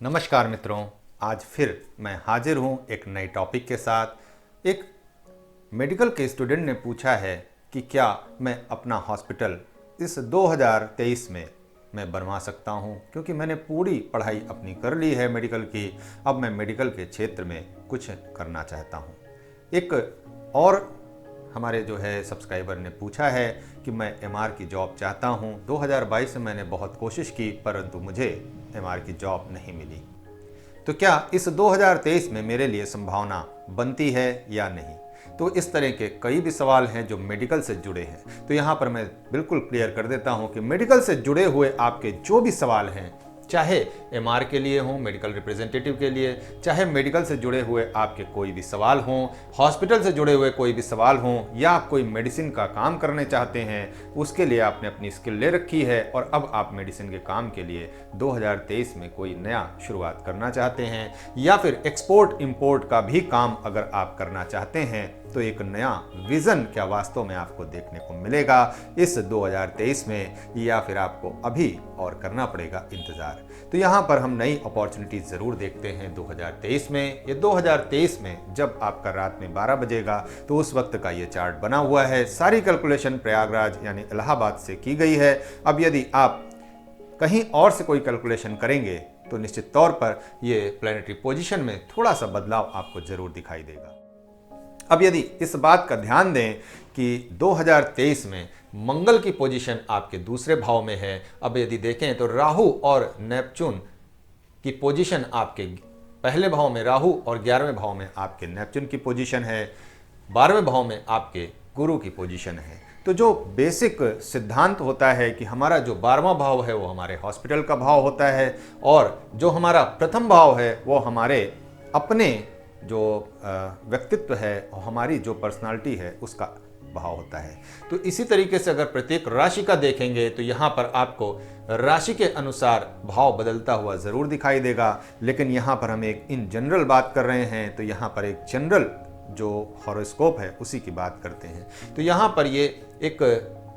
नमस्कार मित्रों, आज फिर मैं हाजिर हूँ एक नए टॉपिक के साथ। एक मेडिकल के स्टूडेंट ने पूछा है कि क्या मैं अपना हॉस्पिटल इस 2023 में मैं बनवा सकता हूँ, क्योंकि मैंने पूरी पढ़ाई अपनी कर ली है मेडिकल की। अब मैं मेडिकल के क्षेत्र में कुछ करना चाहता हूँ। एक और हमारे जो है सब्सक्राइबर ने पूछा है कि मैं एमआर की जॉब चाहता हूँ। 2022 में मैंने बहुत कोशिश की परंतु मुझे एमआर की जॉब नहीं मिली। तो क्या इस 2023 में मेरे लिए संभावना बनती है या नहीं? तो इस तरह के कई भी सवाल हैं जो मेडिकल से जुड़े हैं। तो यहाँ पर मैं बिल्कुल क्लियर कर देता हूँ कि मेडिकल से जुड़े हुए आपके जो भी सवाल हैं, चाहे एमआर के लिए हों, मेडिकल रिप्रेजेंटेटिव के लिए, चाहे मेडिकल से जुड़े हुए आपके कोई भी सवाल हों, हॉस्पिटल से जुड़े हुए कोई भी सवाल हों, या आप कोई मेडिसिन का काम करने चाहते हैं, उसके लिए आपने अपनी स्किल ले रखी है और अब आप मेडिसिन के काम के लिए 2023 में कोई नया शुरुआत करना चाहते हैं, या फिर एक्सपोर्ट इंपोर्ट का भी काम अगर आप करना चाहते हैं, तो एक नया विजन क्या वास्तव में आपको देखने को मिलेगा इस 2023 में, या फिर आपको अभी और करना पड़ेगा इंतज़ार। तो यहाँ पर हम नई अपॉर्चुनिटीज ज़रूर देखते हैं 2023 में। ये 2023 में जब आपका रात में 12 बजेगा तो उस वक्त का ये चार्ट बना हुआ है। सारी कैलकुलेशन प्रयागराज यानी इलाहाबाद से की गई है। अब यदि आप कहीं और से कोई कैलकुलेशन करेंगे तो निश्चित तौर पर ये प्लैनेटरी पोजीशन में थोड़ा सा बदलाव आपको ज़रूर दिखाई देगा। अब यदि इस बात का ध्यान दें कि 2023 में मंगल की पोजीशन आपके दूसरे भाव में है। अब यदि देखें तो राहु और नेपच्यून की पोजीशन आपके पहले भाव में राहु और 11वें भाव में आपके नेपच्यून की पोजीशन है, 12वें भाव में आपके गुरु की पोजीशन है। तो जो बेसिक सिद्धांत होता है कि हमारा जो 12वां भाव है वो हमारे हॉस्पिटल का भाव होता है, और जो हमारा प्रथम भाव है वो हमारे अपने जो व्यक्तित्व है और हमारी जो पर्सनालिटी है उसका भाव होता है। तो इसी तरीके से अगर प्रत्येक राशि का देखेंगे तो यहाँ पर आपको राशि के अनुसार भाव बदलता हुआ ज़रूर दिखाई देगा, लेकिन यहाँ पर हम एक इन जनरल बात कर रहे हैं। तो यहाँ पर एक जनरल जो हॉरोस्कोप है उसी की बात करते हैं। तो यहाँ पर ये एक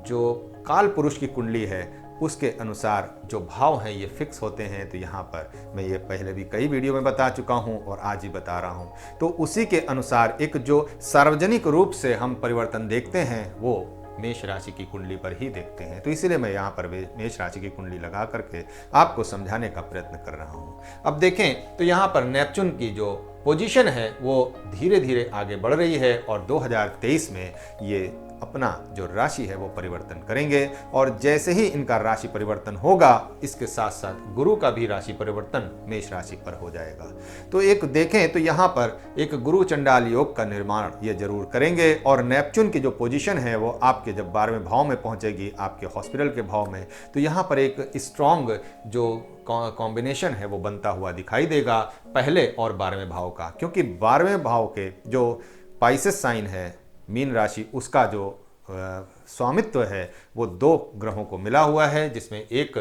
जो काल पुरुष की कुंडली है उसके अनुसार जो भाव हैं ये फिक्स होते हैं। तो यहाँ पर मैं ये पहले भी कई वीडियो में बता चुका हूँ और आज ही बता रहा हूँ। तो उसी के अनुसार एक जो सार्वजनिक रूप से हम परिवर्तन देखते हैं वो मेष राशि की कुंडली पर ही देखते हैं। तो इसीलिए मैं यहाँ पर मेष राशि की कुंडली लगा करके आपको समझाने का प्रयत्न कर रहा हूँ। अब देखें तो यहाँ पर नेपच्यून की जो पोजीशन है वो धीरे धीरे आगे बढ़ रही है और 2023 में ये अपना जो राशि है वो परिवर्तन करेंगे, और जैसे ही इनका राशि परिवर्तन होगा इसके साथ साथ गुरु का भी राशि परिवर्तन मेष राशि पर हो जाएगा। तो एक देखें तो यहाँ पर एक गुरु चंडाल योग का निर्माण ये जरूर करेंगे, और नेपच्यून की जो पोजीशन है वो आपके जब 12वें भाव में पहुँचेगी आपके हॉस्पिटल के भाव में, तो यहाँ पर एक स्ट्रॉन्ग जो कॉम्बिनेशन है वो बनता हुआ दिखाई देगा पहले और 12वें भाव का, क्योंकि 12वें भाव के जो पाइसेस साइन है मीन राशि उसका जो स्वामित्व है वो 2 ग्रहों को मिला हुआ है, जिसमें एक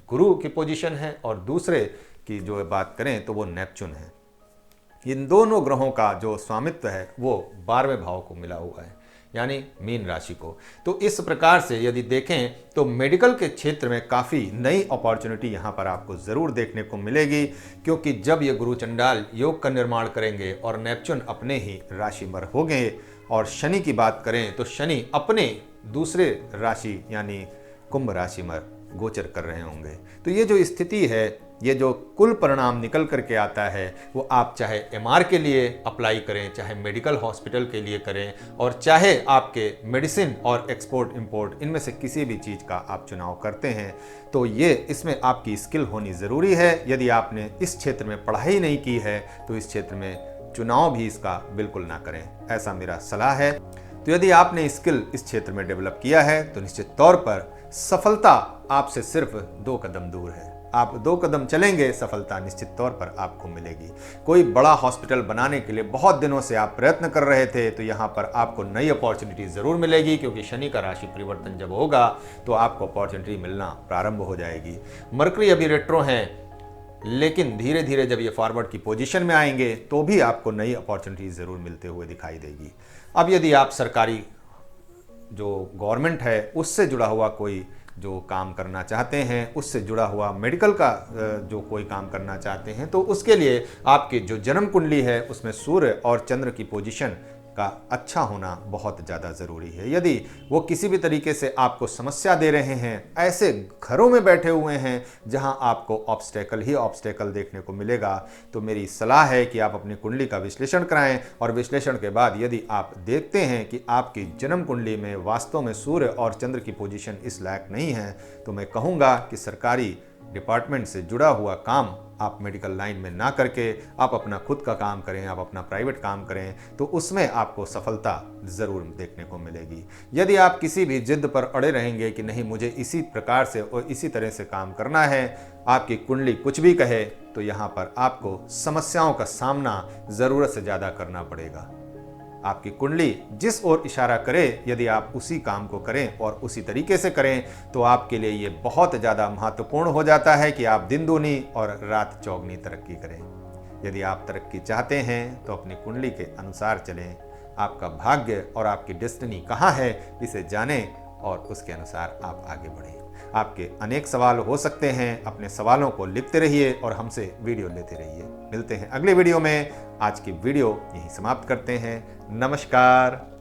गुरु की पोजीशन है और दूसरे की जो बात करें तो वो नेपच्यून है। इन दोनों ग्रहों का जो स्वामित्व है वो 12वें भाव को मिला हुआ है यानी मीन राशि को। तो इस प्रकार से यदि देखें तो मेडिकल के क्षेत्र में काफ़ी नई अपॉर्चुनिटी यहाँ पर आपको ज़रूर देखने को मिलेगी, क्योंकि जब ये गुरु चंडाल योग का निर्माण करेंगे और नेपच्यून अपने ही राशि पर होंगे, और शनि की बात करें तो शनि अपने दूसरे राशि यानी कुंभ राशि में गोचर कर रहे होंगे। तो ये जो स्थिति है, ये जो कुल परिणाम निकल करके आता है वो आप चाहे एमआर के लिए अप्लाई करें, चाहे मेडिकल हॉस्पिटल के लिए करें, और चाहे आपके मेडिसिन और एक्सपोर्ट इंपोर्ट इनमें से किसी भी चीज़ का आप चुनाव करते हैं, तो ये इसमें आपकी स्किल होनी ज़रूरी है। यदि आपने इस क्षेत्र में पढ़ाई नहीं की है तो इस क्षेत्र में चुनाव भी इसका बिल्कुल ना करें, ऐसा मेरा सलाह है। तो यदि आपने स्किल इस क्षेत्र में डेवलप किया है तो निश्चित तौर पर सफलता आपसे सिर्फ 2 कदम दूर है। आप 2 कदम चलेंगे, सफलता निश्चित तौर पर आपको मिलेगी। कोई बड़ा हॉस्पिटल बनाने के लिए बहुत दिनों से आप प्रयत्न कर रहे थे, तो यहाँ पर आपको नई अपॉर्चुनिटी ज़रूर मिलेगी, क्योंकि शनि का राशि परिवर्तन जब होगा तो आपको अपॉर्चुनिटी मिलना प्रारंभ हो जाएगी। मरकरी अभी रेट्रो हैं, लेकिन धीरे धीरे जब ये फॉरवर्ड की पोजीशन में आएंगे तो भी आपको नई अपॉर्चुनिटीज ज़रूर मिलते हुए दिखाई देगी। अब यदि आप सरकारी जो गवर्नमेंट है उससे जुड़ा हुआ कोई जो काम करना चाहते हैं, उससे जुड़ा हुआ मेडिकल का जो कोई काम करना चाहते हैं, तो उसके लिए आपकी जो जन्म कुंडली है उसमें सूर्य और चंद्र की पोजीशन का अच्छा होना बहुत ज़्यादा ज़रूरी है। यदि वो किसी भी तरीके से आपको समस्या दे रहे हैं, ऐसे घरों में बैठे हुए हैं जहां आपको ऑब्स्टेकल ही ऑब्स्टेकल देखने को मिलेगा, तो मेरी सलाह है कि आप अपनी कुंडली का विश्लेषण कराएं और विश्लेषण के बाद यदि आप देखते हैं कि आपकी जन्म कुंडली में वास्तव में सूर्य और चंद्र की पोजीशन इस लायक नहीं है, तो मैं कहूँगा कि सरकारी डिपार्टमेंट से जुड़ा हुआ काम आप मेडिकल लाइन में ना करके आप अपना खुद का काम करें, आप अपना प्राइवेट काम करें, तो उसमें आपको सफलता ज़रूर देखने को मिलेगी। यदि आप किसी भी जिद पर अड़े रहेंगे कि नहीं मुझे इसी प्रकार से और इसी तरह से काम करना है, आपकी कुंडली कुछ भी कहे, तो यहाँ पर आपको समस्याओं का सामना ज़रूरत से ज़्यादा करना पड़ेगा। आपकी कुंडली जिस ओर इशारा करे, यदि आप उसी काम को करें और उसी तरीके से करें, तो आपके लिए ये बहुत ज़्यादा महत्वपूर्ण हो जाता है कि आप दिन दूनी और रात चौगनी तरक्की करें। यदि आप तरक्की चाहते हैं तो अपनी कुंडली के अनुसार चलें। आपका भाग्य और आपकी डेस्टिनी कहाँ है, इसे जानें और उसके अनुसार आप आगे बढ़ें। आपके अनेक सवाल हो सकते हैं, अपने सवालों को लिखते रहिए और हमसे वीडियो लेते रहिए। मिलते हैं अगले वीडियो में। आज की वीडियो यहीं समाप्त करते हैं। नमस्कार।